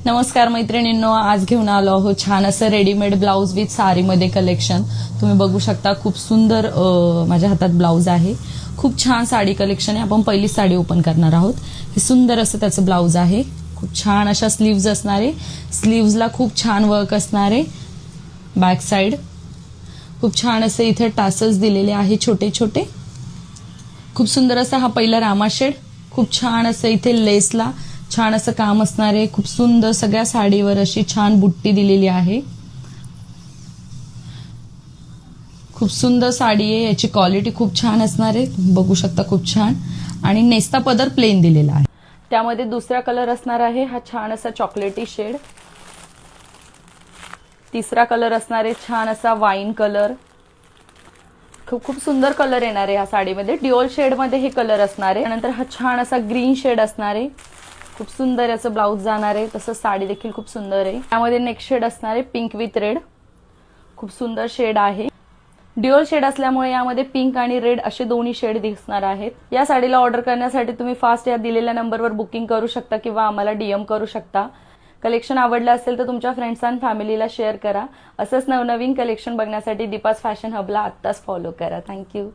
नमस्कार मैत्रिणींनो, आज घेऊन आलो आहोत छान असं रेडीमेड ब्लाऊज विथ साडीमध्ये कलेक्शन। तुम्ही बघू शकता खूप सुंदर माझ्या हातात ब्लाऊज आहे। खूप छान साडी कलेक्शन आहे। आपण पहिली साडी ओपन करणार आहोत। हे सुंदर असं त्याचं ब्लाऊज आहे। खूप छान अशा स्लीव्ज असणारे, स्लीव्जला खूप छान वर्क असणारे, बॅक साइड खूप छान असे इथे टासल्स दिलेले आहे छोटे छोटे। खूप सुंदर असा हा पहिला रामा शेड, खूप छान असं इथे लेसला छान असं काम असणार आहे। खूप सुंदर सगळ्या साडीवर अशी छान बुट्टी दिलेली आहे। खूप सुंदर साडी आहे, याची क्वालिटी खूप छान असणार आहे। तुम्ही बघू शकता खूप छान, आणि नेस्ता पदर प्लेन दिलेला आहे। त्यामध्ये दुसरा कलर असणार आहे हा छान असा चॉकलेटी शेड। तिसरा कलर असणार आहे छान असा वाईन कलर। खूप सुंदर कलर येणार आहे या साडीमध्ये। ड्युअल शेड मध्ये हे कलर असणार आहे। नंतर हा छान असा ग्रीन शेड असणार आहे। खूप सुंदर याचं ब्लाऊज जाणार आहे। तसं साडी देखील खूप सुंदर आहे। त्यामध्ये नेक्स्ट शेड असणार आहे पिंक विथ रेड। खूप सुंदर शेड आहे। ड्युअल शेड असल्यामुळे यामध्ये पिंक आणि रेड असे दोन्ही शेड दिसणार आहेत। या साडीला ऑर्डर करण्यासाठी तुम्ही फास्ट या दिलेल्या नंबरवर बुकिंग करू शकता किंवा आम्हाला डीएम करू शकता। कलेक्शन आवडलं असेल तर तुमच्या फ्रेंड्स आणि फॅमिलीला शेअर करा। असंच नवनवीन कलेक्शन बघण्यासाठी दीपाज फॅशन हबला आत्ताच फॉलो करा। थँक्यू।